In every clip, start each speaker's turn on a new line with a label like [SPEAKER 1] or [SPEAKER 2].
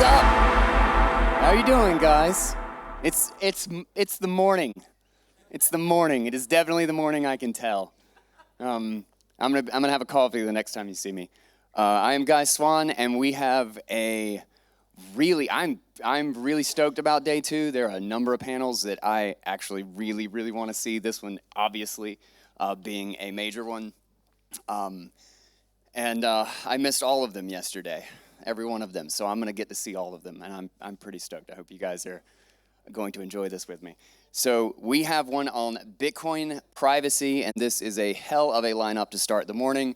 [SPEAKER 1] What's up? How you doing, guys? It's the morning. It's the morning. It is definitely the morning, I can tell. I'm gonna have a coffee the next time you see me. I am Guy Swan, and we have a I'm really stoked about day 2. There are a number of panels that I actually really want to see. This one, obviously, being a major one. And I missed all of them yesterday, every one of them. So I'm gonna get to see all of them, and I'm pretty stoked. I hope you guys are going to enjoy this with me. So we have one on Bitcoin privacy, and this is a hell of a lineup to start the morning.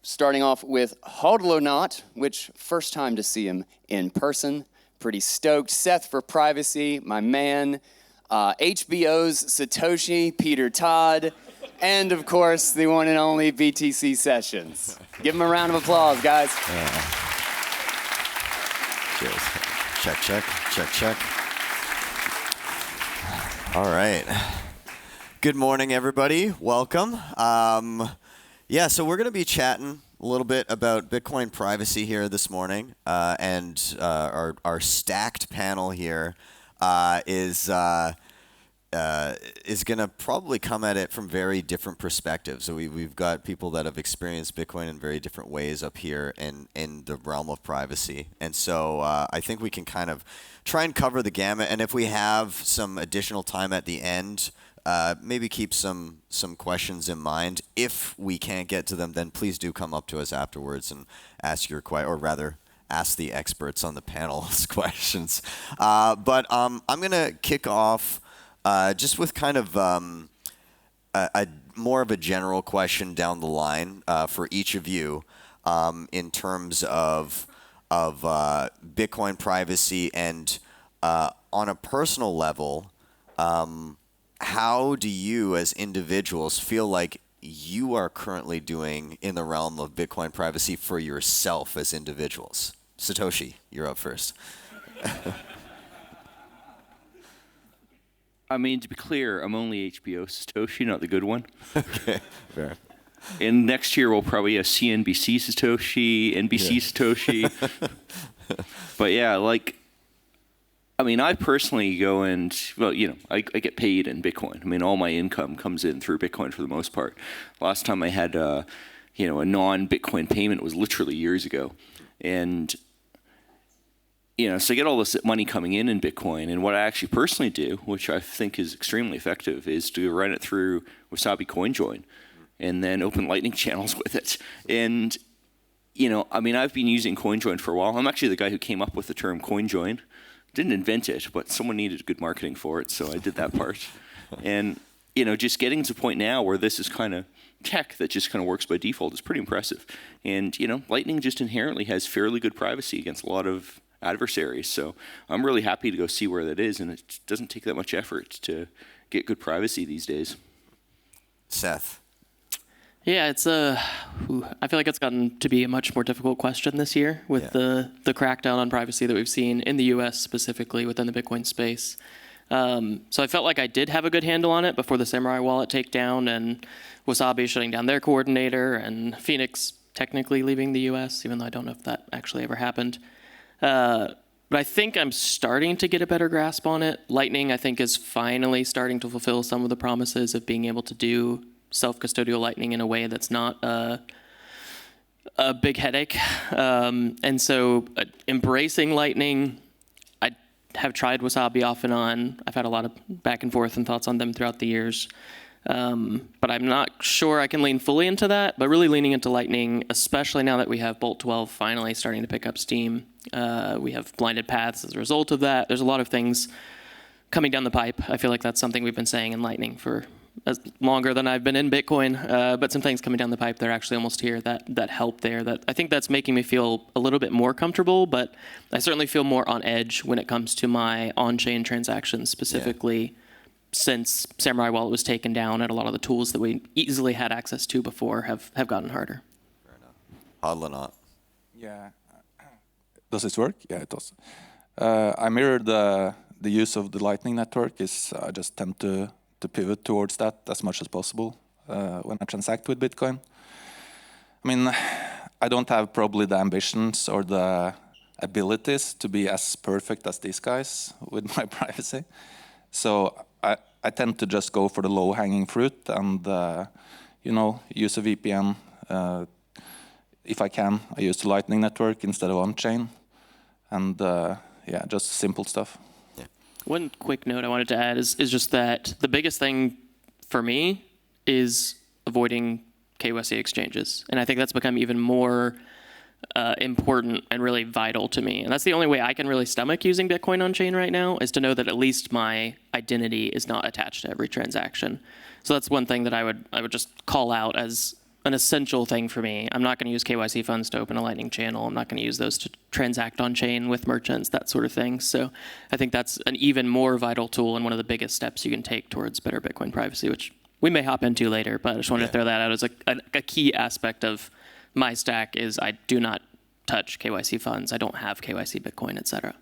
[SPEAKER 1] Starting off with Hodlonaut, which first time to see him in person. Pretty stoked. Seth for privacy, my man. HBO's Satoshi, Peter Todd. And of course, the one and only BTC Sessions. Give him a round of applause, guys.
[SPEAKER 2] Cheers. Check. All right. Good morning, everybody. Welcome. So we're going to be chatting a little bit about Bitcoin privacy here this morning, and our stacked panel here is going to probably come at it from very different perspectives. So we've got people that have experienced Bitcoin in very different ways up here in the realm of privacy, and so I think we can kind of try and cover the gamut. And if we have some additional time at the end, maybe keep some questions in mind. If we can't get to them, then please do come up to us afterwards and ask your question, or rather, ask the experts on the panel's questions. But I'm going to kick off just with kind of a more of a general question down the line for each of you in terms of Bitcoin privacy, and on a personal level, how do you as individuals feel like you are currently doing in the realm of Bitcoin privacy for yourself as individuals? Satoshi, you're up first.
[SPEAKER 3] I mean, to be clear, I'm only HBO Satoshi, not the good one.
[SPEAKER 2] Okay, fair.
[SPEAKER 3] And next year we'll probably have CNBC Satoshi, NBC Satoshi. But yeah, I personally go and, I get paid in Bitcoin. I mean, all my income comes in through Bitcoin for the most part. Last time I had, a non-Bitcoin payment was literally years ago. And, so I get all this money coming in Bitcoin. And what I actually personally do, which I think is extremely effective, is to run it through Wasabi CoinJoin and then open Lightning channels with it. And, I've been using CoinJoin for a while. I'm actually the guy who came up with the term CoinJoin. Didn't invent it, but someone needed good marketing for it, so I did that part. And, just getting to the point now where this is kind of tech that just kind of works by default is pretty impressive. And, Lightning just inherently has fairly good privacy against a lot of adversaries. So I'm really happy to go see where that is, and it doesn't take that much effort to get good privacy these days.
[SPEAKER 2] Seth.
[SPEAKER 4] Yeah, I feel like it's gotten to be a much more difficult question this year with the crackdown on privacy that we've seen in the U.S. specifically within the Bitcoin space. So I felt like I did have a good handle on it before the Samurai wallet takedown and Wasabi shutting down their coordinator and Phoenix technically leaving the U.S., even though I don't know if that actually ever happened. But I think I'm starting to get a better grasp on it. Lightning, I think, is finally starting to fulfill some of the promises of being able to do self-custodial Lightning in a way that's not a big headache. And so embracing Lightning, I have tried Wasabi off and on. I've had a lot of back and forth and thoughts on them throughout the years. But I'm not sure I can lean fully into that, but really leaning into Lightning, especially now that we have Bolt 12 finally starting to pick up steam. We have blinded paths as a result of that. There's a lot of things coming down the pipe. I feel like that's something we've been saying in Lightning for longer than I've been in Bitcoin, but some things coming down the pipe that are actually almost here that help there. That I think that's making me feel a little bit more comfortable, but I certainly feel more on edge when it comes to my on-chain transactions, specifically since Samurai Wallet was taken down, and a lot of the tools that we easily had access to before have gotten harder.
[SPEAKER 2] Fair enough. Hodlonaut.
[SPEAKER 5] Yeah. Does this work? Yeah, it does. I mirror the use of the Lightning Network. I just tend to pivot towards that as much as possible when I transact with Bitcoin. I mean, I don't have probably the ambitions or the abilities to be as perfect as these guys with my privacy. So I tend to just go for the low-hanging fruit and use a VPN. If I can, I use the Lightning Network instead of on-chain, and just simple stuff.
[SPEAKER 4] One quick note I wanted to add is just that the biggest thing for me is avoiding KYC exchanges. And I think that's become even more important and really vital to me. And that's the only way I can really stomach using Bitcoin on chain right now, is to know that at least my identity is not attached to every transaction. So that's one thing that I would just call out as an essential thing for me. I'm not going to use KYC funds to open a Lightning channel. I'm not going to use those to transact on chain with merchants, that sort of thing. So I think that's an even more vital tool and one of the biggest steps you can take towards better Bitcoin privacy, which we may hop into later, but I just wanted to throw that out as a key aspect of my stack is I do not touch KYC funds. I don't have KYC Bitcoin, et cetera.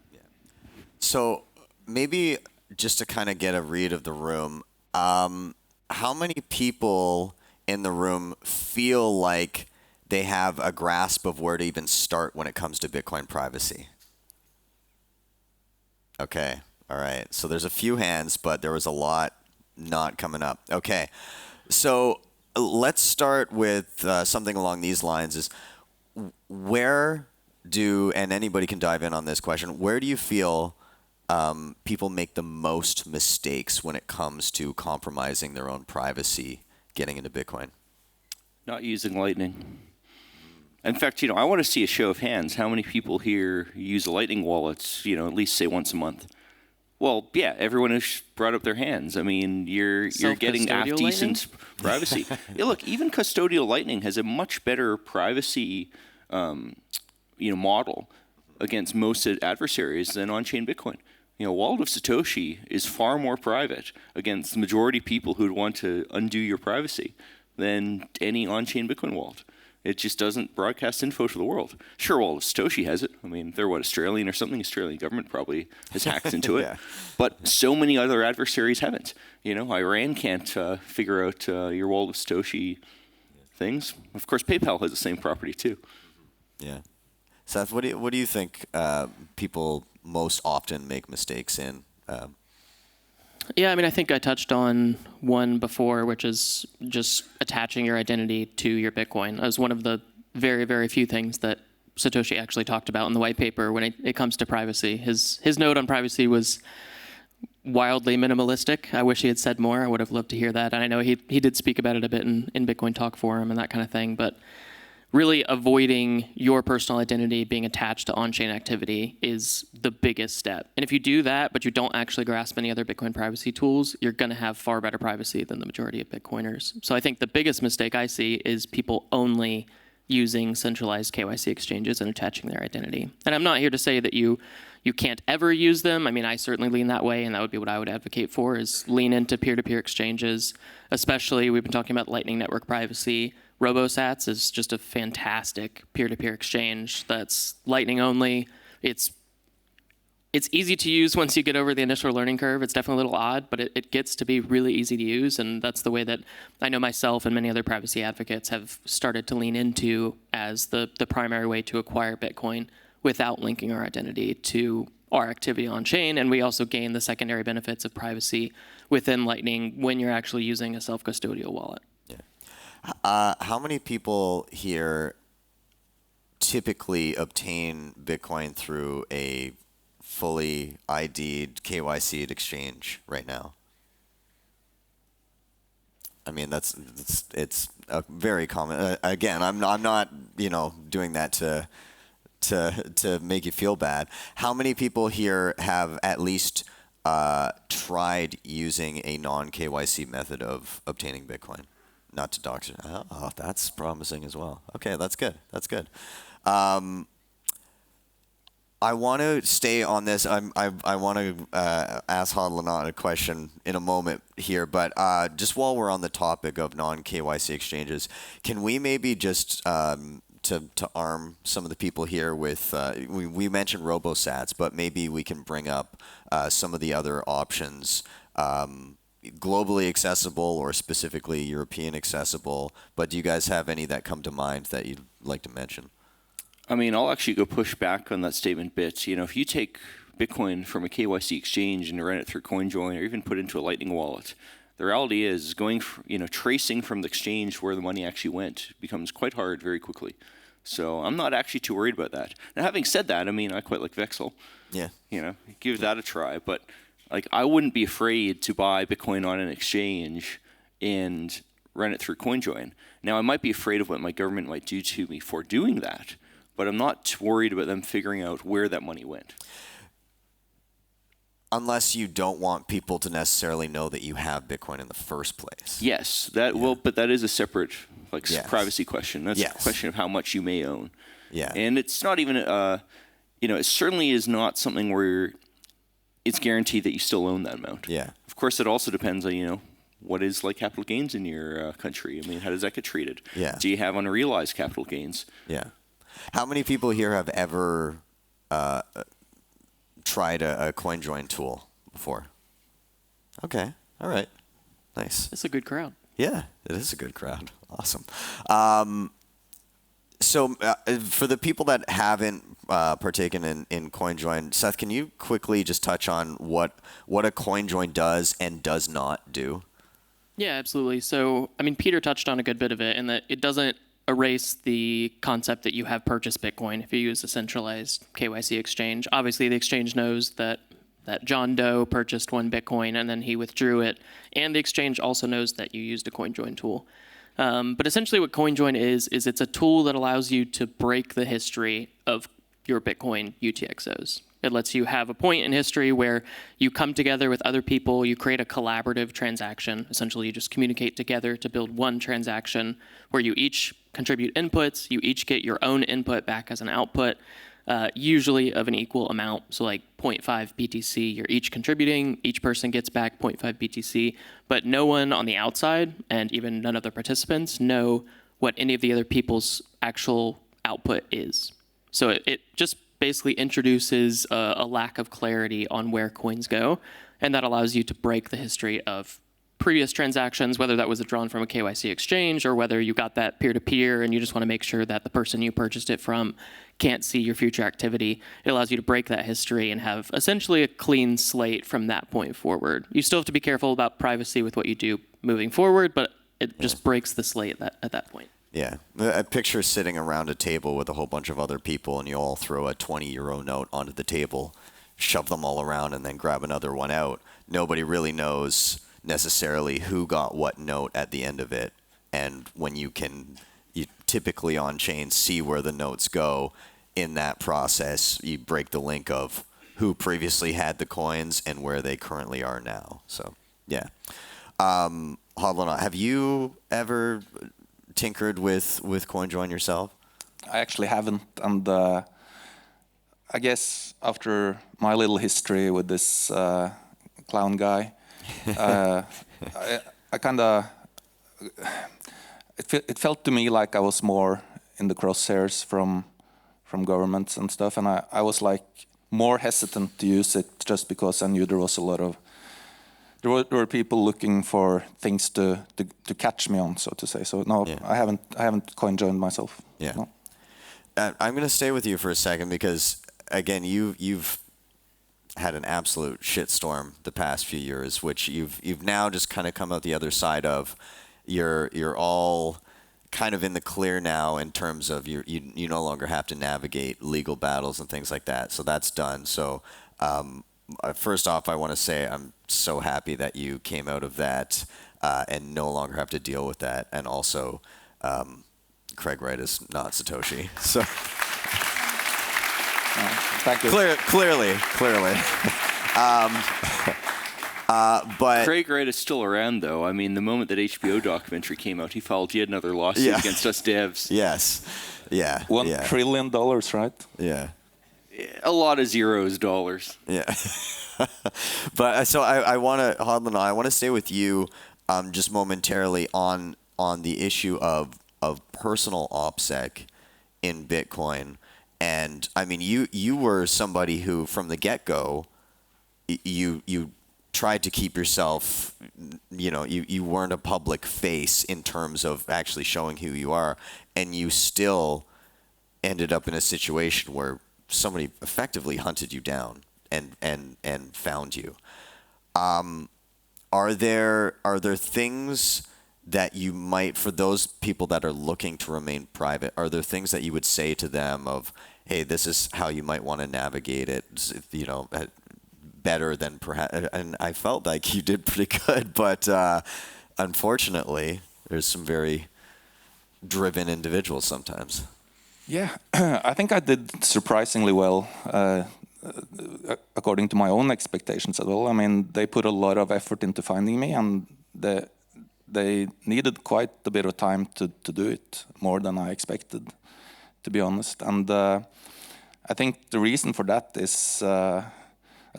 [SPEAKER 2] So maybe just to kind of get a read of the room, how many people in the room feel like they have a grasp of where to even start when it comes to Bitcoin privacy? Okay, all right. So there's a few hands, but there was a lot not coming up. Okay, so let's start with something along these lines. Is where do, and anybody can dive in on this question, where do you feel people make the most mistakes when it comes to compromising their own privacy getting into Bitcoin?
[SPEAKER 3] Not using Lightning. In fact, I want to see a show of hands. How many people here use a Lightning wallet, at least say once a month? Well, yeah, everyone has brought up their hands. I mean, you're getting half-decent privacy. Yeah, look, even custodial Lightning has a much better privacy model against most adversaries than on-chain Bitcoin. Wallet of Satoshi is far more private against the majority of people who'd want to undo your privacy than any on-chain Bitcoin wallet. It just doesn't broadcast info to the world. Sure, Wallet of Satoshi has it. I mean, they're Australian or something? Australian government probably has hacked into it. Yeah. But so many other adversaries haven't. Iran can't figure out your Wallet of Satoshi things. Of course, PayPal has the same property too.
[SPEAKER 2] Yeah. Seth, what do you think people most often make mistakes in?
[SPEAKER 4] Yeah, I mean, I think I touched on one before, which is just attaching your identity to your Bitcoin. As one of the very, very few things that Satoshi actually talked about in the white paper when it comes to privacy. His note on privacy was wildly minimalistic. I wish he had said more. I would have loved to hear that. And I know he did speak about it a bit in Bitcoin Talk Forum and that kind of thing, but really avoiding your personal identity being attached to on-chain activity is the biggest step. And if you do that, but you don't actually grasp any other Bitcoin privacy tools, you're going to have far better privacy than the majority of Bitcoiners. So I think the biggest mistake I see is people only using centralized KYC exchanges and attaching their identity. And I'm not here to say that you can't ever use them. I mean, I certainly lean that way, and that would be what I would advocate for, is lean into peer-to-peer exchanges. Especially, we've been talking about Lightning Network privacy. RoboSats is just a fantastic peer-to-peer exchange that's Lightning only. It's easy to use once you get over the initial learning curve. It's definitely a little odd, but it gets to be really easy to use, and that's the way that I know myself and many other privacy advocates have started to lean into as the primary way to acquire Bitcoin without linking our identity to our activity on chain. And we also gain the secondary benefits of privacy within Lightning when you're actually using a self-custodial wallet.
[SPEAKER 2] How many people here typically obtain Bitcoin through a fully ID'd, KYC'd exchange right now? I mean, it's a very common. Again, I'm not doing that to make you feel bad. How many people here have at least tried using a non-KYC method of obtaining Bitcoin? Not to dox you. Oh, that's promising as well. Okay, that's good. That's good. I want to stay on this. I want to ask Hodlonaut a question in a moment here, but just while we're on the topic of non-KYC exchanges, can we maybe just to arm some of the people here with, we mentioned RoboSats, but maybe we can bring up some of the other options, globally accessible or specifically European accessible, but do you guys have any that come to mind that you'd like to mention?
[SPEAKER 3] I mean, I'll actually go push back on that statement a bit. You know, if you take Bitcoin from a KYC exchange and run it through CoinJoin or even put it into a Lightning wallet, the reality is tracing from the exchange where the money actually went becomes quite hard very quickly. So I'm not actually too worried about that. Now, having said that, I mean, I quite like Vexel.
[SPEAKER 2] Yeah.
[SPEAKER 3] You know, give that a try. But like, I wouldn't be afraid to buy Bitcoin on an exchange and run it through CoinJoin. Now, I might be afraid of what my government might do to me for doing that, but I'm not worried about them figuring out where that money went.
[SPEAKER 2] Unless you don't want people to necessarily know that you have Bitcoin in the first place.
[SPEAKER 3] Yes, but that is a separate
[SPEAKER 2] Yes.
[SPEAKER 3] privacy question. That's a question of how much you may own.
[SPEAKER 2] Yeah.
[SPEAKER 3] And it's not even, it certainly is not something where it's guaranteed that you still own that amount.
[SPEAKER 2] Yeah.
[SPEAKER 3] Of course, it also depends on, what is like capital gains in your country. I mean, how does that get treated?
[SPEAKER 2] Yeah.
[SPEAKER 3] Do you have unrealized capital gains?
[SPEAKER 2] Yeah. How many people here have ever tried a CoinJoin tool before? Okay. All right. Nice.
[SPEAKER 4] It's a good crowd.
[SPEAKER 2] Yeah, it is a good crowd. Awesome. So for the people that haven't partaken in CoinJoin, Seth, can you quickly just touch on what a CoinJoin does and does not do?
[SPEAKER 4] Yeah, absolutely. So, I mean, Peter touched on a good bit of it in that it doesn't erase the concept that you have purchased Bitcoin if you use a centralized KYC exchange. Obviously, the exchange knows that John Doe purchased 1 Bitcoin and then he withdrew it, and the exchange also knows that you used a CoinJoin tool. But essentially what CoinJoin is it's a tool that allows you to break the history of your Bitcoin UTXOs. It lets you have a point in history where you come together with other people, you create a collaborative transaction. Essentially, you just communicate together to build one transaction where you each contribute inputs, you each get your own input back as an output, usually of an equal amount. So like 0.5 BTC, you're each contributing, each person gets back 0.5 BTC, but no one on the outside, and even none of the participants, know what any of the other people's actual output is. So it just basically introduces a lack of clarity on where coins go, and that allows you to break the history of previous transactions, whether that was drawn from a KYC exchange or whether you got that peer-to-peer and you just want to make sure that the person you purchased it from can't see your future activity. It allows you to break that history and have essentially a clean slate from that point forward. You still have to be careful about privacy with what you do moving forward, but it just breaks the slate at that point.
[SPEAKER 2] Yeah. I picture sitting around a table with a whole bunch of other people and you all throw a 20 euro note onto the table, shove them all around, and then grab another one out. Nobody really knows necessarily who got what note at the end of it. And when you typically on chain see where the notes go in that process, you break the link of who previously had the coins and where they currently are now. So, yeah. Hodlonaut, have you ever tinkered with CoinJoin yourself?
[SPEAKER 5] I actually haven't, and I guess after my little history with this clown guy, I kind of it felt to me like I was more in the crosshairs from governments and stuff, and I was like more hesitant to use it just because I knew there was a lot of there were people looking for things to catch me on, so to say. So no, yeah. I haven't CoinJoined myself.
[SPEAKER 2] Yeah.
[SPEAKER 5] No.
[SPEAKER 2] I'm going to stay with you for a second because again, you've had an absolute shitstorm the past few years, which you've now just kind of come out the other side of. You're all kind of in the clear now in terms of you no longer have to navigate legal battles and things like that. So that's done. So first off, I want to say I'm so happy that you came out of that and no longer have to deal with that. And also, Craig Wright is not Satoshi. So
[SPEAKER 5] thank you.
[SPEAKER 2] Clearly. But
[SPEAKER 3] Craig Wright is still around, though. I mean, the moment that HBO documentary came out, he filed yet another lawsuit against us devs.
[SPEAKER 2] Yes. Yeah.
[SPEAKER 5] $1 trillion, right?
[SPEAKER 2] Yeah.
[SPEAKER 3] A lot of zeros, dollars.
[SPEAKER 2] Yeah. But so I want to, Hodlonaut, I want to stay with you just momentarily on the issue of personal OPSEC in Bitcoin. And I mean, you were somebody who, from the get-go, you tried to keep yourself, you weren't a public face in terms of actually showing who you are, and you still ended up in a situation where somebody effectively hunted you down and found you. Are there things that you might, for those people that are looking to remain private, are there things that you would say to them of, hey, this is how you might want to navigate it, you know, better than perhaps, and I felt like you did pretty good, but unfortunately, there's some very driven individuals sometimes.
[SPEAKER 5] Yeah, I think I did surprisingly well, according to my own expectations as well. I mean, they put a lot of effort into finding me, and they needed quite a bit of time to do it, more than I expected, to be honest. And I think the reason for that is a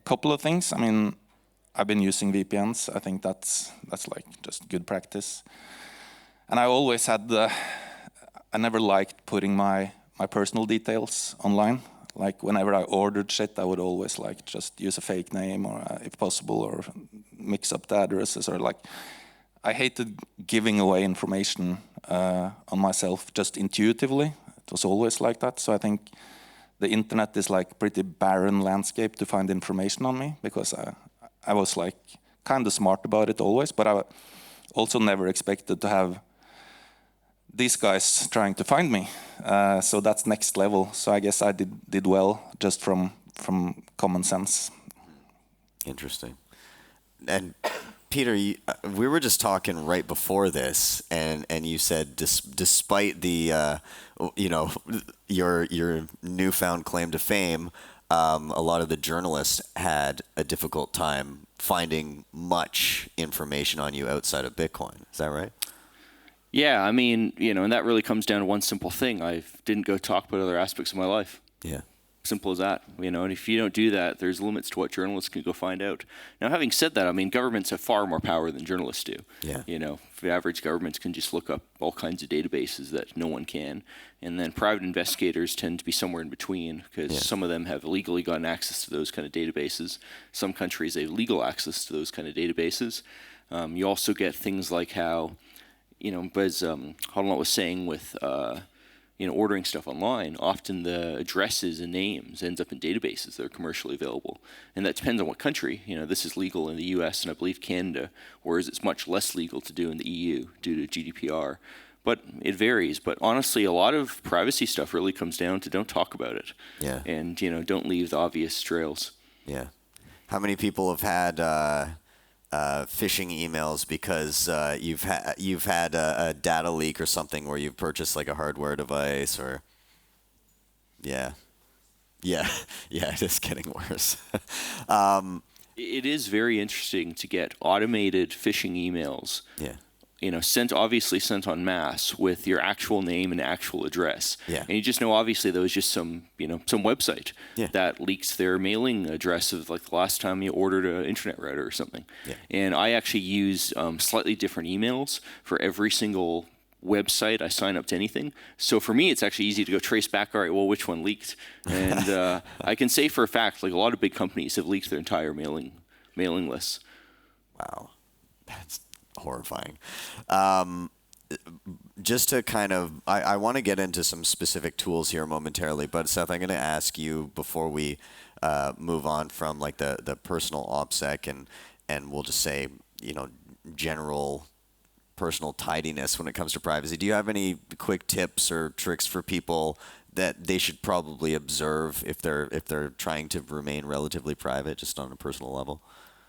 [SPEAKER 5] couple of things. I mean, I've been using VPNs. I think that's like just good practice. And I always had I never liked putting my personal details online. Like whenever I ordered shit, I would always like just use a fake name, or if possible, or mix up the addresses, or like I hated giving away information on myself just intuitively. It was always like that. So I think the internet is like pretty barren landscape to find information on me, because I was like kind of smart about it always, but I also never expected to have these guys trying to find me. So that's next level. So I guess I did well just from common sense.
[SPEAKER 2] Interesting. And Peter, we were just talking right before this, and you said despite the you know, your newfound claim to fame, a lot of the journalists had a difficult time finding much information on you outside of Bitcoin. Is that right?
[SPEAKER 3] Yeah, I mean, you know, and that really comes down to one simple thing. I didn't go talk about other aspects of my life.
[SPEAKER 2] Yeah.
[SPEAKER 3] Simple as that, you know, and if you don't do that, there's limits to what journalists can go find out. Now, having said that, I mean, governments have far more power than journalists do.
[SPEAKER 2] Yeah.
[SPEAKER 3] You know, the average governments can just look up all kinds of databases that no one can. And then private investigators tend to be somewhere in between, because some of them have legally gotten access to those kind of databases. Some countries have legal access to those kind of databases. You also get things like how, you know, as Hodlonaut was saying with, you know, ordering stuff online, often the addresses and names ends up in databases that are commercially available. And that depends on what country. You know, this is legal in the US and I believe Canada, whereas it's much less legal to do in the EU due to GDPR. But it varies. But honestly, a lot of privacy stuff really comes down to don't talk about it.
[SPEAKER 2] Yeah.
[SPEAKER 3] And, you know, don't leave the obvious trails.
[SPEAKER 2] Yeah. How many people have had phishing emails because you've had a data leak or something where you've purchased like a hardware device, or yeah, it is getting worse.
[SPEAKER 3] It is very interesting to get automated phishing emails.
[SPEAKER 2] Yeah.
[SPEAKER 3] You know, sent en masse with your actual name and actual address.
[SPEAKER 2] Yeah.
[SPEAKER 3] And you just know, obviously, that was just some website
[SPEAKER 2] Yeah.
[SPEAKER 3] that leaks their mailing address of like the last time you ordered an internet router or something.
[SPEAKER 2] Yeah.
[SPEAKER 3] And I actually use slightly different emails for every single website I sign up to anything. So for me, it's actually easy to go trace back, all right, well, which one leaked? And I can say for a fact, like a lot of big companies have leaked their entire mailing lists.
[SPEAKER 2] Wow, that's horrifying. Just to kind of, I want to get into some specific tools here momentarily, but Seth, I'm going to ask you before we move on from like the personal OPSEC and we'll just say, you know, general personal tidiness when it comes to privacy. Do you have any quick tips or tricks for people that they should probably observe if they're trying to remain relatively private, just on a personal level?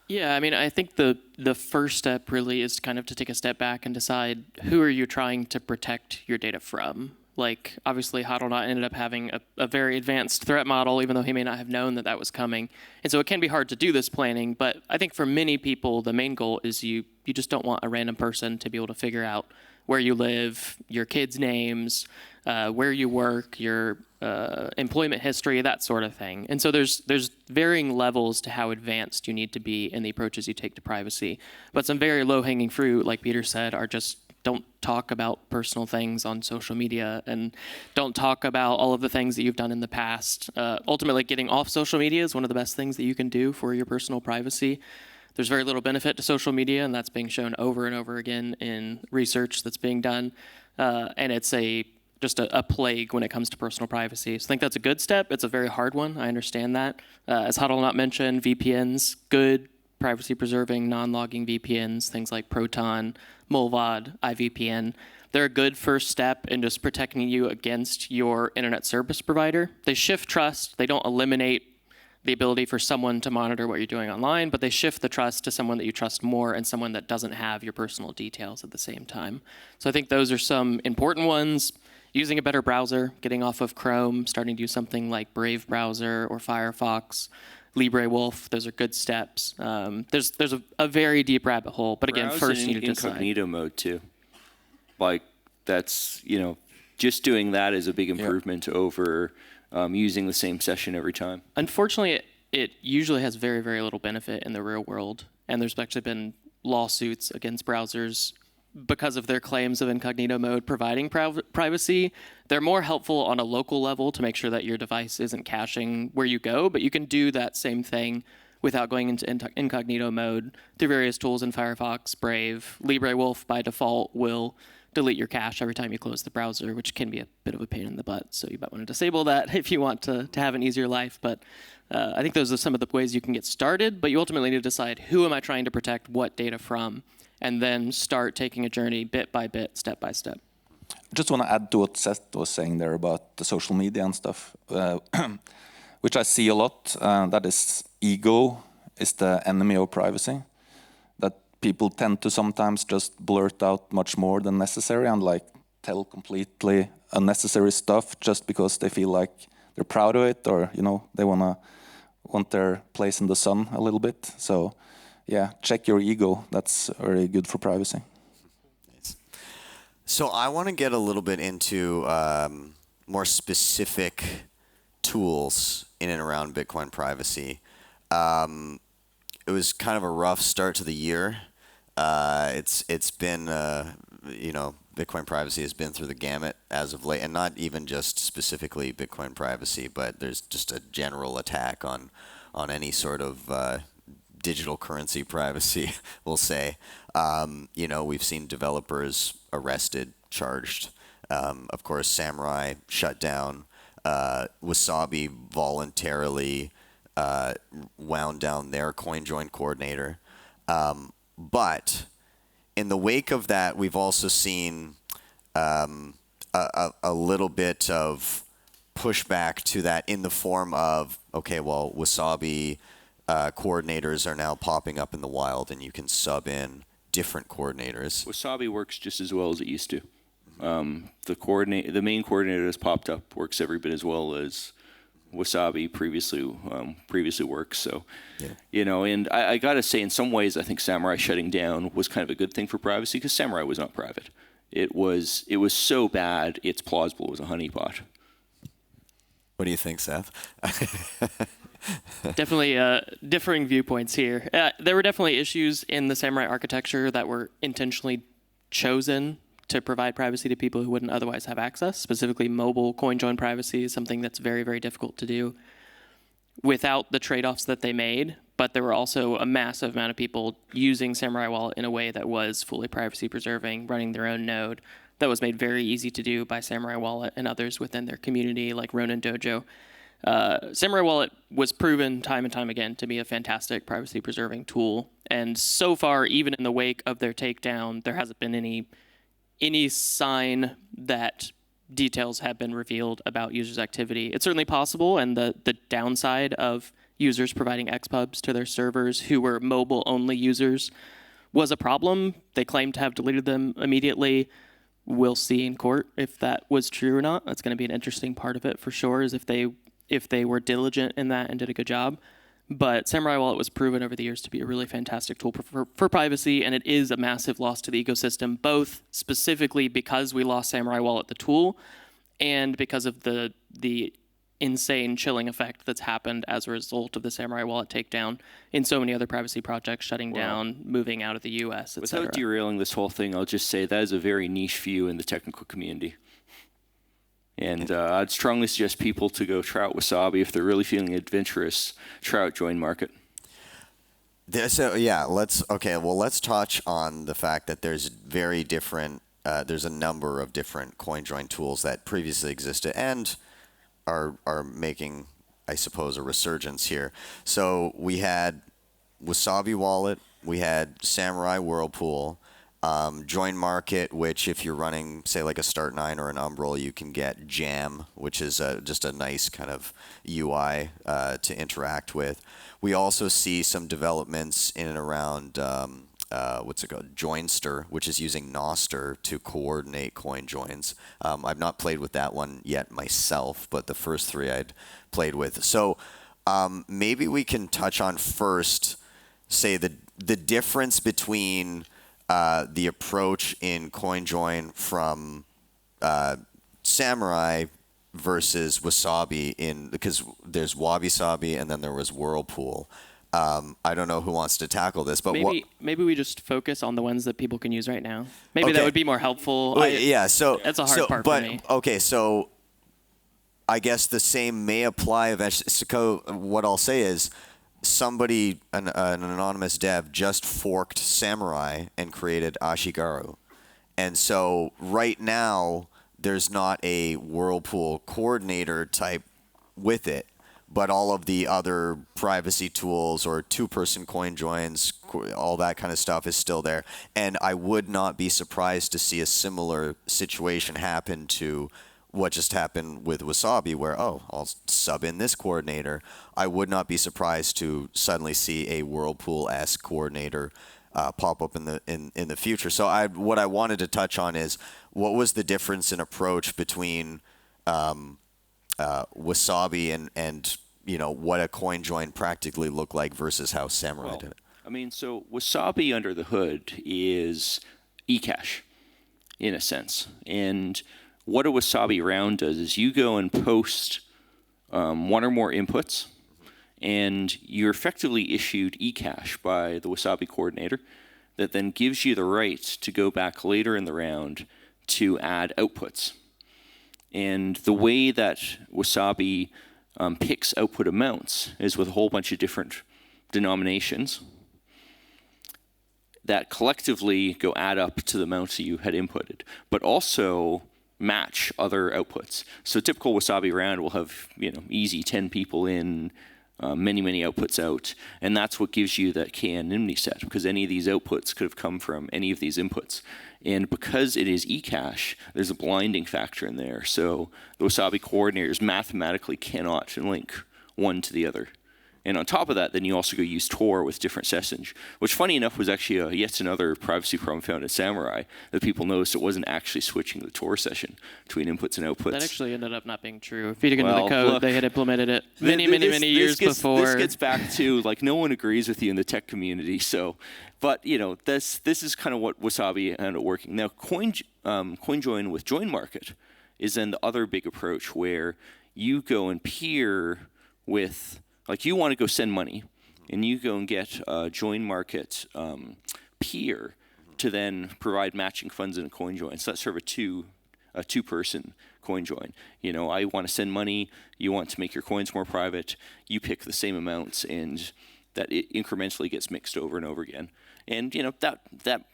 [SPEAKER 4] Yeah, I mean, I think the first step really is kind of to take a step back and decide who are you trying to protect your data from. Like, obviously, Hodlonaut ended up having a very advanced threat model, even though he may not have known that that was coming. And so it can be hard to do this planning, but I think for many people, the main goal is you just don't want a random person to be able to figure out where you live, your kids' names, where you work, your employment history, that sort of thing. And so there's varying levels to how advanced you need to be in the approaches you take to privacy. But some very low-hanging fruit, like Peter said, are just don't talk about personal things on social media and don't talk about all of the things that you've done in the past. Ultimately, getting off social media is one of the best things that you can do for your personal privacy. There's very little benefit to social media, and that's being shown over and over again in research that's being done. And it's a just a plague when it comes to personal privacy. So I think that's a good step. It's a very hard one. I understand that. As Hodlonaut mentioned, VPNs, good privacy-preserving, non-logging VPNs, things like Proton, Mullvad, IVPN. They're a good first step in just protecting you against your internet service provider. They shift trust. They don't eliminate the ability for someone to monitor what you're doing online, but they shift the trust to someone that you trust more and someone that doesn't have your personal details at the same time. So I think those are some important ones. Using a better browser, getting off of Chrome, starting to use something like Brave browser or Firefox, LibreWolf, those are good steps. There's a very deep rabbit hole, but again,
[SPEAKER 3] Browse
[SPEAKER 4] first
[SPEAKER 3] in
[SPEAKER 4] you need to decide.
[SPEAKER 3] incognito mode too. Like that's, just doing that is a big improvement over using the same session every time.
[SPEAKER 4] Unfortunately, it usually has very, very little benefit in the real world, and there's actually been lawsuits against browsers because of their claims of incognito mode providing privacy. They're more helpful on a local level to make sure that your device isn't caching where you go, but you can do that same thing without going into incognito mode through various tools in Firefox, Brave. LibreWolf by default will delete your cache every time you close the browser, which can be a bit of a pain in the butt. So you might want to disable that if you want to have an easier life. But I think those are some of the ways you can get started, but you ultimately need to decide, who am I trying to protect what data from? And then start taking a journey bit by bit, step by step.
[SPEAKER 5] Just want to add to what Seth was saying there about the social media and stuff, which I see a lot. That is, ego is the enemy of privacy. That people tend to sometimes just blurt out much more than necessary and like tell completely unnecessary stuff just because they feel like they're proud of it, or they want their place in the sun a little bit. So yeah, check your ego. That's very good for privacy.
[SPEAKER 2] So I want to get a little bit into more specific tools in and around Bitcoin privacy. It was kind of a rough start to the year. It's been Bitcoin privacy has been through the gamut as of late, and not even just specifically Bitcoin privacy, but there's just a general attack on any sort of digital currency privacy, we'll say. We've seen developers arrested, charged. Of course, Samurai shut down. Wasabi voluntarily wound down their CoinJoin coordinator. But in the wake of that, we've also seen a little bit of pushback to that in the form of, okay, well, Wasabi coordinators are now popping up in the wild, and you can sub in different coordinators.
[SPEAKER 3] Wasabi works just as well as it used to. The main coordinator that's popped up works every bit as well as Wasabi previously worked. So, and I got to say, in some ways, I think Samurai shutting down was kind of a good thing for privacy, because Samurai was not private. It was so bad, it's plausible it was a honeypot.
[SPEAKER 2] What do you think, Seth?
[SPEAKER 4] Definitely differing viewpoints here. There were definitely issues in the Samurai architecture that were intentionally chosen to provide privacy to people who wouldn't otherwise have access. Specifically, mobile CoinJoin privacy is something that's very, very difficult to do without the trade-offs that they made. But there were also a massive amount of people using Samurai Wallet in a way that was fully privacy-preserving, running their own node. That was made very easy to do by Samurai Wallet and others within their community, like Ronin Dojo. Samurai Wallet was proven time and time again to be a fantastic privacy-preserving tool. And so far, even in the wake of their takedown, there hasn't been any sign that details have been revealed about users' activity. It's certainly possible, and the downside of users providing XPubs to their servers who were mobile-only users was a problem. They claimed to have deleted them immediately. We'll see in court if that was true or not. That's going to be an interesting part of it for sure, is if they were diligent in that and did a good job. But Samurai Wallet was proven over the years to be a really fantastic tool for privacy, and it is a massive loss to the ecosystem, both specifically because we lost Samurai Wallet, the tool, and because of the insane chilling effect that's happened as a result of the Samurai Wallet takedown in so many other privacy projects shutting down, moving out of the US, et cetera.
[SPEAKER 3] Without derailing this whole thing, I'll just say that is a very niche view in the technical community. And I'd strongly suggest people to go try out Wasabi if they're really feeling adventurous. Try out Join Market.
[SPEAKER 2] So let's touch on the fact that there's very different there's a number of different CoinJoin tools that previously existed and are making, I suppose, a resurgence here. So we had Wasabi Wallet, we had Samurai Whirlpool, Join Market, which if you're running, say, like a Start9 or an Umbrel, you can get Jam, which is just a nice kind of UI to interact with. We also see some developments in and around, what's it called, Joinster, which is using Noster to coordinate coin joins. I've not played with that one yet myself, but the first three I'd played with. So maybe we can touch on first, say, the difference between the approach in CoinJoin from Samurai versus Wasabi, because there's Wabi Sabi and then there was Whirlpool. I don't know who wants to tackle this, but
[SPEAKER 4] maybe we just focus on the ones that people can use right now. Maybe
[SPEAKER 2] Okay.
[SPEAKER 4] that would be more helpful.
[SPEAKER 2] So
[SPEAKER 4] that's a hard part
[SPEAKER 2] but,
[SPEAKER 4] for me.
[SPEAKER 2] Okay, so I guess the same may apply eventually. So what I'll say is, somebody, an anonymous dev, just forked Samurai and created Ashigaru. And so right now, there's not a Whirlpool coordinator type with it, but all of the other privacy tools or two-person coin joins, all that kind of stuff is still there. And I would not be surprised to see a similar situation happen to what just happened with Wasabi, where, I'll sub in this coordinator. I would not be surprised to suddenly see a Whirlpool-esque coordinator pop up in the future. So what I wanted to touch on is, what was the difference in approach between Wasabi and what a coin join practically looked like versus how Samurai did it?
[SPEAKER 3] I mean, so Wasabi under the hood is eCash, in a sense. And what a Wasabi round does is you go and post one or more inputs, and you're effectively issued eCash by the Wasabi coordinator that then gives you the right to go back later in the round to add outputs. And the way that Wasabi picks output amounts is with a whole bunch of different denominations that collectively go add up to the amounts that you had inputted, but also match other outputs. So typical Wasabi round will have, easy 10 people in, many outputs out, and that's what gives you that k-anonymity set, because any of these outputs could have come from any of these inputs. And because it is eCash, there's a blinding factor in there. So the Wasabi coordinators mathematically cannot link one to the other. And on top of that, then you also go use Tor with different sessions, which, funny enough, was actually yet another privacy problem found in Samurai that people noticed it wasn't actually switching the Tor session between inputs and outputs.
[SPEAKER 4] That actually ended up not being true. If you dig into the code, they had implemented it many years before.
[SPEAKER 3] This gets back to, no one agrees with you in the tech community. So, but, this is kind of what Wasabi ended up working. Now, CoinJoin with Join Market is then the other big approach where you go and peer with... you want to go send money, and you go and get a Join Market peer to then provide matching funds in a coin join. So that's sort of a two-person coin join. I want to send money. You want to make your coins more private. You pick the same amounts, and that it incrementally gets mixed over and over again. And that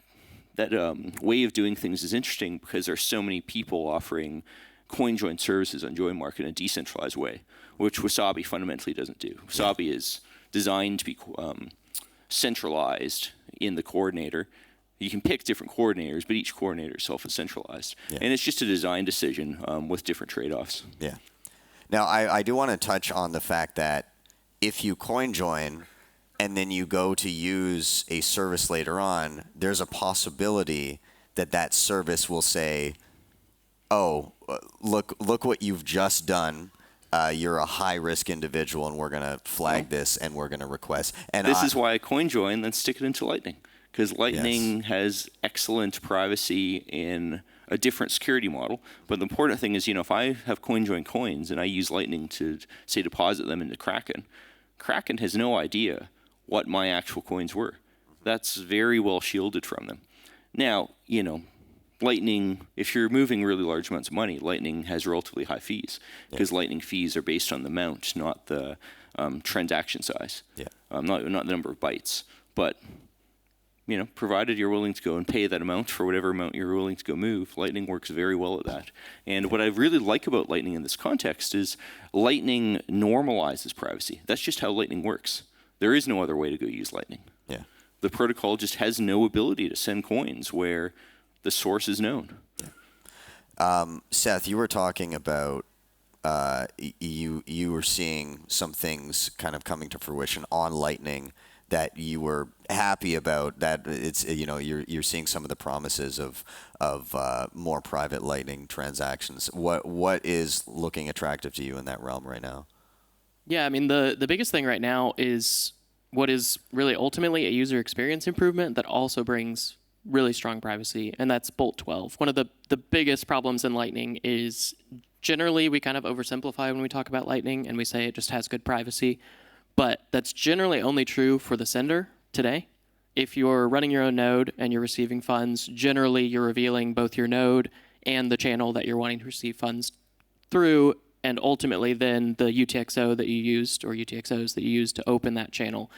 [SPEAKER 3] way of doing things is interesting because there's so many people offering coin join services on Join Market in a decentralized way, which Wasabi fundamentally doesn't do. Wasabi is designed to be centralized in the coordinator. You can pick different coordinators, but each coordinator is self-centralized. Yeah. And it's just a design decision with different trade-offs.
[SPEAKER 2] Yeah. Now, I do want to touch on the fact that if you coin join and then you go to use a service later on, there's a possibility that service will say, look what you've just done. You're a high-risk individual, and we're going to flag this, and we're going to request. And
[SPEAKER 3] this is why I coin join, then stick it into Lightning, because Lightning has excellent privacy in a different security model. But the important thing is, if I have coin join coins and I use Lightning to, say, deposit them into Kraken, Kraken has no idea what my actual coins were. That's very well shielded from them. Now, Lightning, if you're moving really large amounts of money, Lightning has relatively high fees because Lightning fees are based on the amount, not the transaction size, not the number of bytes. But provided you're willing to go and pay that amount for whatever amount you're willing to go move, Lightning works very well at that. And what I really like about Lightning in this context is Lightning normalizes privacy. That's just how Lightning works. There is no other way to go use Lightning.
[SPEAKER 2] Yeah.
[SPEAKER 3] The protocol just has no ability to send coins where the source is known.
[SPEAKER 2] Seth, you were talking about you were seeing some things kind of coming to fruition on Lightning that you were happy about. That it's you're seeing some of the promises of more private Lightning transactions. What is looking attractive to you in that realm right now?
[SPEAKER 4] Yeah, I mean, the biggest thing right now is what is really ultimately a user experience improvement that also brings really strong privacy, and that's Bolt 12. One of the biggest problems in Lightning is generally we kind of oversimplify when we talk about Lightning and we say it just has good privacy, but that's generally only true for the sender today. If you're running your own node and you're receiving funds, generally you're revealing both your node and the channel that you're wanting to receive funds through, and ultimately then the UTXO that you used, or UTXOs that you used to open that channel,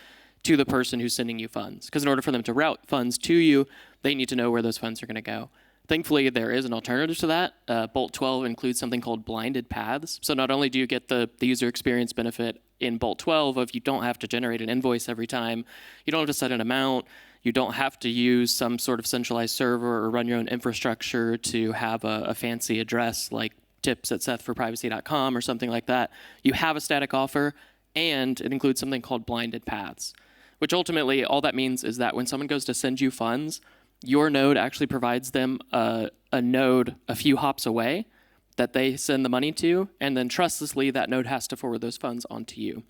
[SPEAKER 4] to the person who's sending you funds. Because in order for them to route funds to you, they need to know where those funds are going to go. Thankfully, there is an alternative to that. Bolt 12 includes something called blinded paths. So not only do you get the user experience benefit in Bolt 12 of you don't have to generate an invoice every time, you don't have to set an amount, you don't have to use some sort of centralized server or run your own infrastructure to have a fancy address like tips@sethforprivacy.com or something like that. You have a static offer, and it includes something called blinded paths, which ultimately all that means is that when someone goes to send you funds, your node actually provides them a node a few hops away that they send the money to, and then trustlessly that node has to forward those funds onto you.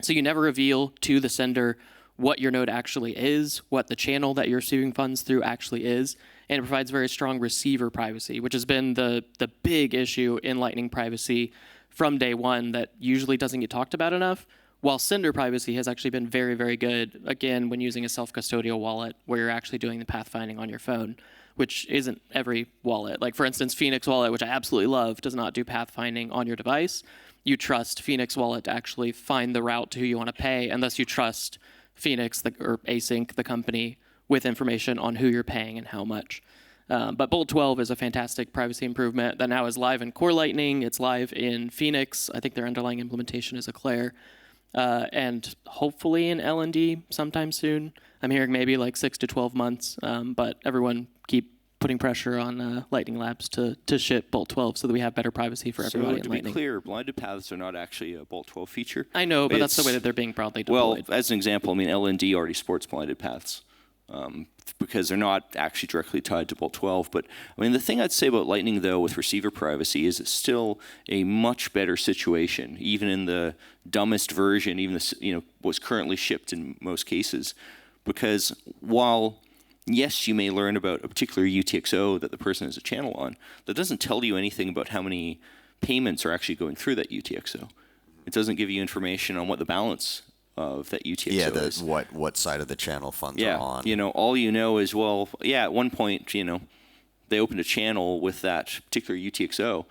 [SPEAKER 4] So you never reveal to the sender what your node actually is, what the channel that you're receiving funds through actually is, and it provides very strong receiver privacy, which has been the big issue in Lightning privacy from day one that usually doesn't get talked about enough, while sender privacy has actually been very, very good, again, when using a self-custodial wallet where you're actually doing the pathfinding on your phone, which isn't every wallet. Like, for instance, Phoenix Wallet, which I absolutely love, does not do pathfinding on your device. You trust Phoenix Wallet to actually find the route to who you want to pay, and thus you trust Phoenix, or Async, the company, with information on who you're paying and how much. But Bolt 12 is a fantastic privacy improvement that now is live in Core Lightning. It's live in Phoenix. I think their underlying implementation is Eclair. And hopefully in L&D sometime soon. I'm hearing maybe like 6 to 12 months, but everyone keep putting pressure on Lightning Labs to ship Bolt 12 so that we have better privacy for everybody in Lightning.
[SPEAKER 3] To be clear, blinded paths are not actually a Bolt 12 feature.
[SPEAKER 4] I know, but that's the way that they're being broadly deployed.
[SPEAKER 3] Well, as an example, I mean, L&D already supports blinded paths because they're not actually directly tied to Bolt 12. But I mean, the thing I'd say about Lightning, though, with receiver privacy is it's still a much better situation, even in the dumbest version, even what's currently shipped in most cases. Because while, yes, you may learn about a particular UTXO that the person has a channel on, that doesn't tell you anything about how many payments are actually going through that UTXO. It doesn't give you information on what the balance of that UTXO is.
[SPEAKER 2] What side of the channel funds are on.
[SPEAKER 3] All you know is, well, yeah, at one point, they opened a channel with that particular UTXO,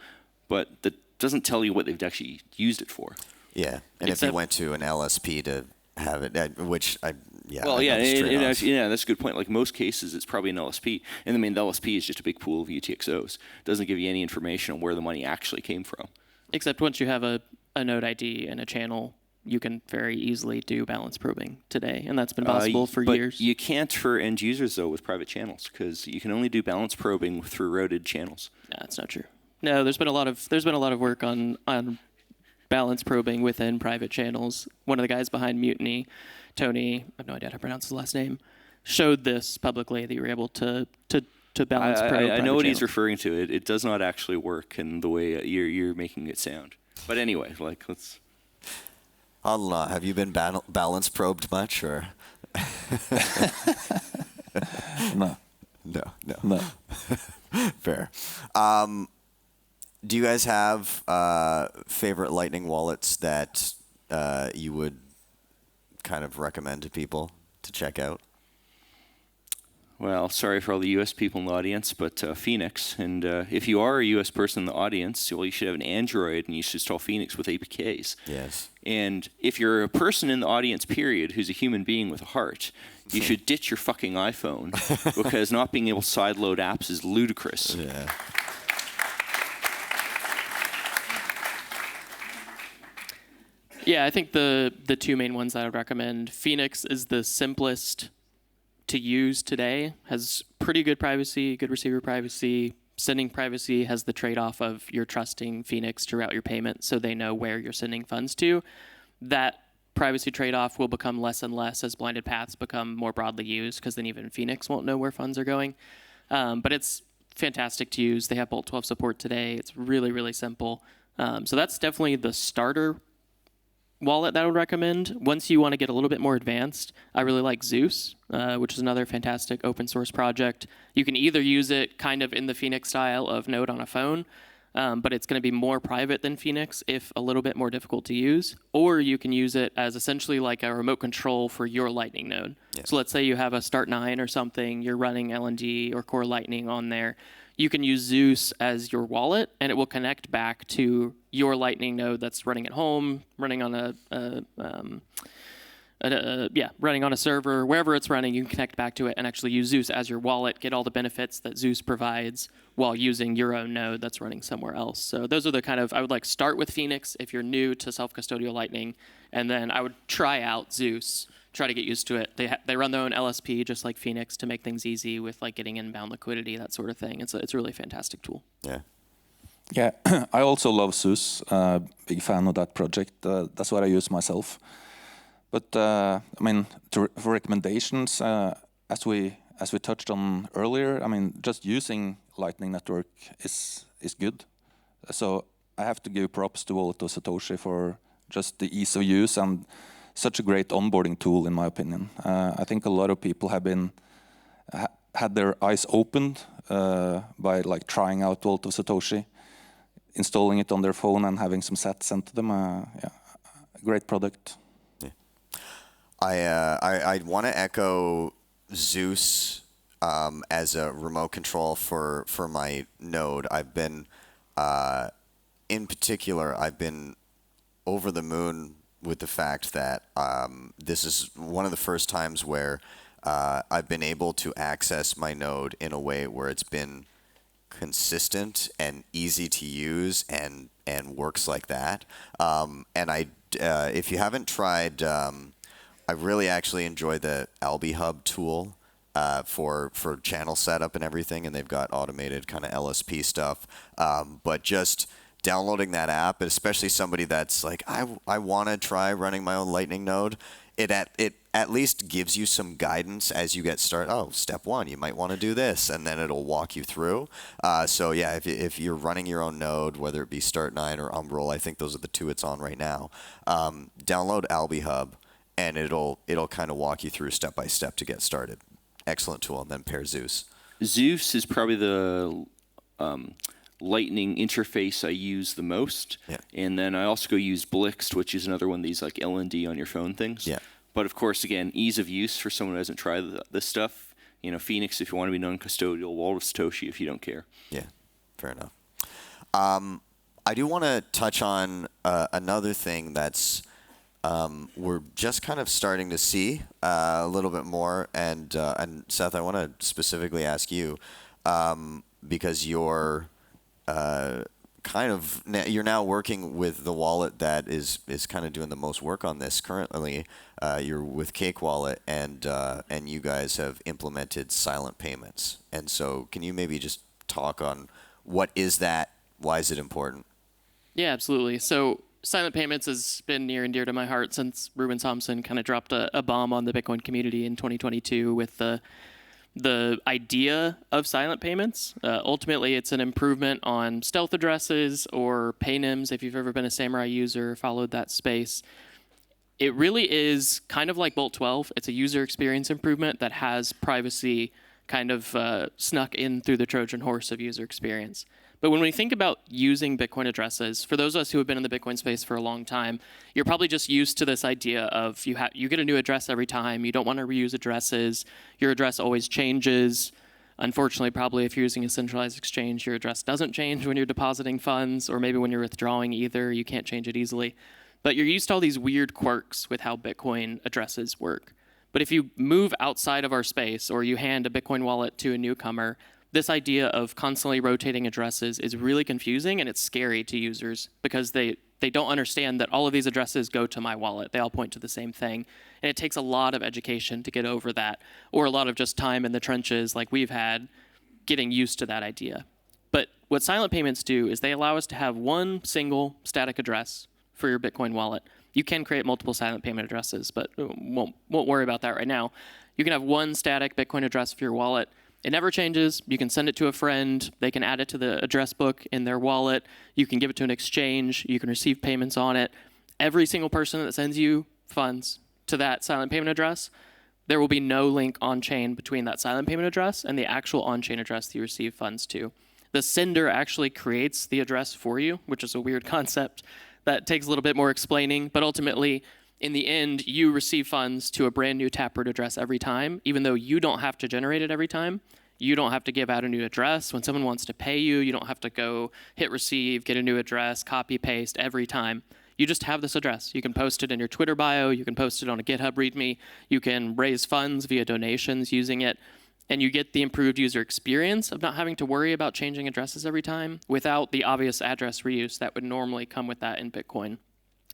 [SPEAKER 3] but that doesn't tell you what they've actually used it for.
[SPEAKER 2] Yeah, and if you went to an LSP to have it, that's a good point. Like most cases, it's probably an LSP, and I mean, the LSP is just a big pool of UTXOs. It doesn't give you any information on where the money actually came from.
[SPEAKER 4] Except once you have a node ID and a channel, you can very easily do balance probing today, and that's been possible for years.
[SPEAKER 3] You can't for end users, though, with private channels, because you can only do balance probing through routed channels.
[SPEAKER 4] No, that's not true. No, there's been a lot of work on balance probing within private channels. One of the guys behind Mutiny, Tony, I have no idea how to pronounce his last name, showed this publicly that you were able to balance probe.
[SPEAKER 3] I know what he's referring to. It does not actually work in the way you're making it sound. But anyway, let's.
[SPEAKER 2] Hodlonaut, have you been balance probed much, or?
[SPEAKER 5] No.
[SPEAKER 2] Fair. Do you guys have favorite Lightning wallets that you would kind of recommend to people to check out?
[SPEAKER 3] Well, sorry for all the U.S. people in the audience, but Phoenix. And if you are a U.S. person in the audience, well, you should have an Android and you should install Phoenix with APKs.
[SPEAKER 2] Yes.
[SPEAKER 3] And if you're a person in the audience, period, who's a human being with a heart, you should ditch your fucking iPhone because not being able to sideload apps is ludicrous.
[SPEAKER 2] Yeah.
[SPEAKER 4] Yeah, I think the two main ones that I would recommend. Phoenix is the simplest to use today, has pretty good privacy, good receiver privacy. Sending privacy has the trade-off of you're trusting Phoenix to route your payment so they know where you're sending funds to. That privacy trade-off will become less and less as blinded paths become more broadly used, because then even Phoenix won't know where funds are going. But it's fantastic to use. They have Bolt 12 support today. It's really, really simple. So that's definitely the starter wallet that I would recommend. Once you want to get a little bit more advanced, I really like Zeus, which is another fantastic open source project. You can either use it kind of in the Phoenix style of Node on a phone, but it's going to be more private than Phoenix, if a little bit more difficult to use, or you can use it as essentially like a remote control for your Lightning node. Yeah. So let's say you have a Start 9 or something, you're running LND or Core Lightning on there. You can use Zeus as your wallet, and it will connect back to your Lightning node that's running at home, running on running on a server, wherever it's running. You can connect back to it and actually use Zeus as your wallet, get all the benefits that Zeus provides while using your own node that's running somewhere else. So those are the kind of, I would like start with Phoenix if you're new to self-custodial Lightning, and then I would try out Zeus. Try to get used to it. They run their own LSP just like Phoenix to make things easy with like getting inbound liquidity, that sort of thing. It's a really fantastic tool.
[SPEAKER 2] Yeah.
[SPEAKER 5] Yeah, I also love Zeus. Big fan of that project. That's what I use myself. But I mean, for recommendations, as we touched on earlier, I mean, just using Lightning Network is good. So I have to give props to Wallet of Satoshi for just the ease of use and such a great onboarding tool, in my opinion. I think a lot of people have had their eyes opened by like trying out Wallet of Satoshi, installing it on their phone and having some sats sent to them. Great product.
[SPEAKER 2] Yeah. I want to echo Zeus as a remote control for my node. I've been, in particular, I've been over the moon with the fact that this is one of the first times where I've been able to access my node in a way where it's been consistent and easy to use and works like that. And if you haven't tried, I really actually enjoy the Albi Hub tool for channel setup and everything, and they've got automated kind of LSP stuff. But just downloading that app, especially somebody that's like, I want to try running my own Lightning node, it at least gives you some guidance as you get started. Oh, step one, you might want to do this, and then it'll walk you through. So yeah, if you're running your own node, whether it be Start 9 or Umbrel, I think those are the two it's on right now, download Albi Hub, and it'll kind of walk you through step by step to get started. Excellent tool, and then pair Zeus.
[SPEAKER 3] Zeus is probably the Lightning interface I use the most. Yeah. And then I also go use Blixt, which is another one of these like LND on your phone things. Yeah. But of course, again, ease of use for someone who hasn't tried this stuff. You know, Phoenix if you want to be non-custodial, Wallet of Satoshi if you don't care.
[SPEAKER 2] Yeah, fair enough. I do want to touch on another thing that's we're just kind of starting to see a little bit more. And Seth, I want to specifically ask you, because you're you're now working with the wallet that is kind of doing the most work on this currently. You're with Cake Wallet, and you guys have implemented silent payments. And so, can you maybe just talk on what is that? Why is it important?
[SPEAKER 4] Yeah, absolutely. So, silent payments has been near and dear to my heart since Ruben Thompson kind of dropped a bomb on the Bitcoin community in 2022 with the idea of silent payments. Ultimately, it's an improvement on stealth addresses or paynims. If you've ever been a Samurai user, followed that space, it really is kind of like Bolt 12. It's a user experience improvement that has privacy kind of snuck in through the Trojan horse of user experience. But when we think about using Bitcoin addresses, for those of us who have been in the Bitcoin space for a long time, you're probably just used to this idea of you get a new address every time. You don't want to reuse addresses. Your address always changes. Unfortunately, probably if you're using a centralized exchange, your address doesn't change when you're depositing funds, or maybe when you're withdrawing either. You can't change it easily. But you're used to all these weird quirks with how Bitcoin addresses work. But if you move outside of our space, or you hand a Bitcoin wallet to a newcomer, this idea of constantly rotating addresses is really confusing, and it's scary to users because they don't understand that all of these addresses go to my wallet. They all point to the same thing. And it takes a lot of education to get over that, or a lot of just time in the trenches like we've had getting used to that idea. But what silent payments do is they allow us to have one single static address for your Bitcoin wallet. You can create multiple silent payment addresses, but won't worry about that right now. You can have one static Bitcoin address for your wallet. It never changes. You can send it to a friend. They can add it to the address book in their wallet. You can give it to an exchange. You can receive payments on it. Every single person that sends you funds to that silent payment address, there will be no link on-chain between that silent payment address and the actual on-chain address that you receive funds to. The sender actually creates the address for you, which is a weird concept that takes a little bit more explaining, but ultimately, in the end, you receive funds to a brand new Taproot address every time, even though you don't have to generate it every time. You don't have to give out a new address. When someone wants to pay you, you don't have to go hit receive, get a new address, copy, paste every time. You just have this address. You can post it in your Twitter bio. You can post it on a GitHub README. You can raise funds via donations using it. And you get the improved user experience of not having to worry about changing addresses every time without the obvious address reuse that would normally come with that in Bitcoin.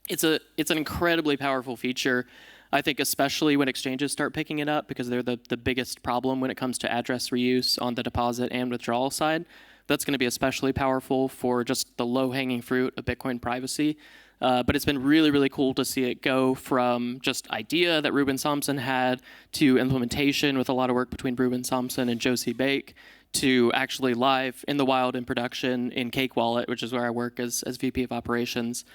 [SPEAKER 4] It's an incredibly powerful feature, I think, especially when exchanges start picking it up, because they're the biggest problem when it comes to address reuse on the deposit and withdrawal side. That's going to be especially powerful for just the low-hanging fruit of Bitcoin privacy. But it's been really, really cool to see it go from just idea that Ruben Thompson had to implementation with a lot of work between Ruben Thompson and Josie Bake to actually live in the wild in production in Cake Wallet, which is where I work as VP of Operations.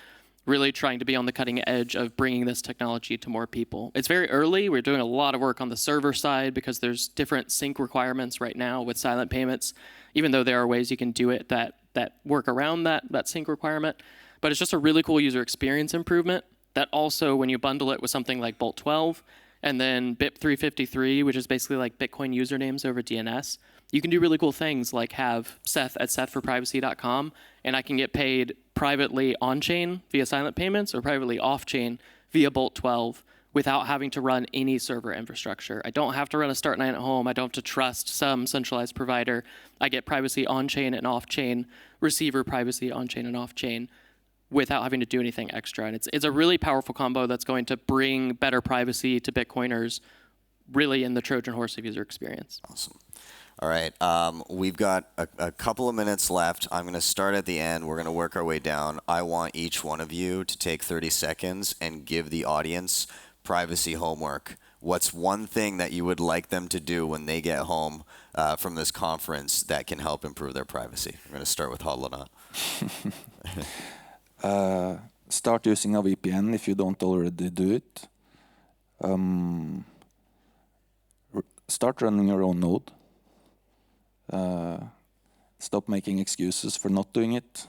[SPEAKER 4] Really trying to be on the cutting edge of bringing this technology to more people. It's very early. We're doing a lot of work on the server side because there's different sync requirements right now with silent payments, even though there are ways you can do it that work around that sync requirement. But it's just a really cool user experience improvement that also, when you bundle it with something like Bolt 12 and then BIP 353, which is basically like Bitcoin usernames over DNS, you can do really cool things like have Seth at sethforprivacy.com, and I can get paid privately on-chain via silent payments or privately off-chain via Bolt 12 without having to run any server infrastructure. I don't have to run a Start9 at home. I don't have to trust some centralized provider. I get privacy on-chain and off-chain, receiver privacy on-chain and off-chain without having to do anything extra. And it's a really powerful combo that's going to bring better privacy to Bitcoiners really in the Trojan horse of user experience.
[SPEAKER 2] Awesome. All right, we've got a couple of minutes left. I'm going to start at the end. We're going to work our way down. I want each one of you to take 30 seconds and give the audience privacy homework. What's one thing that you would like them to do when they get home from this conference that can help improve their privacy? We're going to start with Hodlonaut.
[SPEAKER 5] Start using a VPN if you don't already do it. Start running your own node. Stop making excuses for not doing it.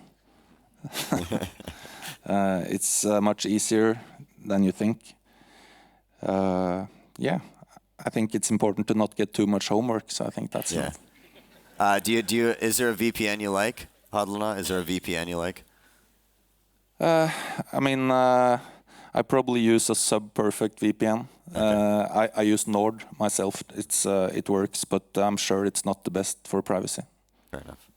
[SPEAKER 5] It's much easier than you think. Yeah, I think it's important to not get too much homework, so I think that's it.
[SPEAKER 2] Is there a VPN you like, Hodlonaut? Is there a VPN you like?
[SPEAKER 5] I mean, I probably use a sub-perfect VPN. Okay. I use Nord myself. It works, but I'm sure it's not the best for privacy.
[SPEAKER 2] Fair enough.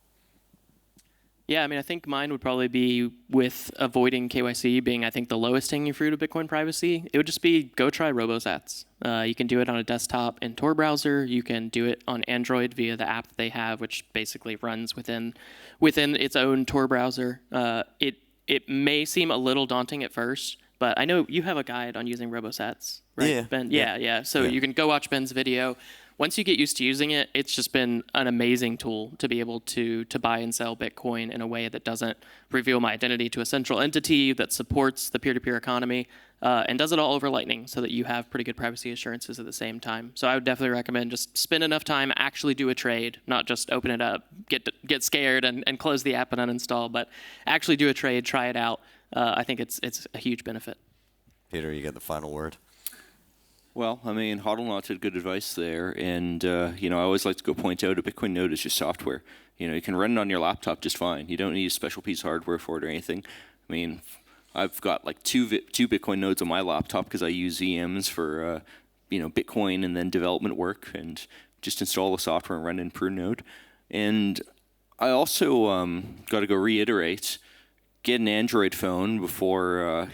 [SPEAKER 4] Yeah, I mean, I think mine would probably be with avoiding KYC being, I think, the lowest hanging fruit of Bitcoin privacy. It would just be go try RoboSats. You can do it on a desktop in Tor browser. You can do it on Android via the app that they have, which basically runs within its own Tor browser. It may seem a little daunting at first, but I know you have a guide on using RoboSats, right,
[SPEAKER 2] Yeah.
[SPEAKER 4] Ben? Yeah. So you can go watch Ben's video. once you get used to using it, it's just been an amazing tool to be able to buy and sell Bitcoin in a way that doesn't reveal my identity to a central entity, that supports the peer-to-peer economy, and does it all over Lightning so that you have pretty good privacy assurances at the same time. So I would definitely recommend just spend enough time, actually do a trade, not just open it up, get scared and close the app and uninstall, but actually do a trade, try it out. I think it's a huge benefit.
[SPEAKER 2] Peter, you get the final word.
[SPEAKER 3] Well, I mean, Hodlonaut had good advice there, and I always like to go point out a Bitcoin node is just software. You can run it on your laptop just fine. You don't need a special piece of hardware for it or anything. I mean, I've got like two Bitcoin nodes on my laptop because I use VMs for Bitcoin and then development work, and just install the software and run in per node. And I also got to go reiterate, get an Android phone before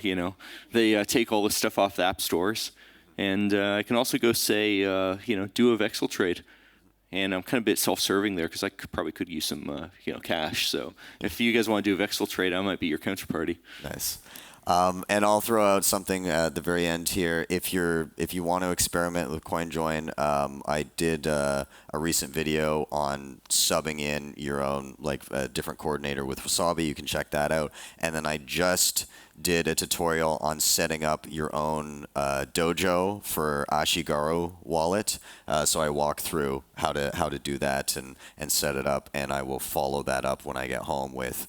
[SPEAKER 3] they take all this stuff off the app stores. And I can also go say, do a Vexel trade. And I'm kind of a bit self-serving there because I probably could use some, cash. So if you guys want to do a Vexel trade, I might be your counterparty.
[SPEAKER 2] Nice. And I'll throw out something at the very end here. If you want to experiment with CoinJoin, I did a recent video on subbing in your own different coordinator with Wasabi. You can check that out. And then I just did a tutorial on setting up your own dojo for Ashigaru wallet. So I walk through how to do that and set it up, and I will follow that up when I get home with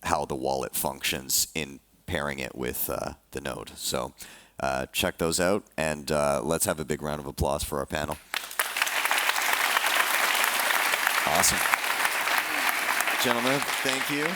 [SPEAKER 2] how the wallet functions in pairing it with the node. So check those out, and let's have a big round of applause for our panel. Awesome. Gentlemen, thank you.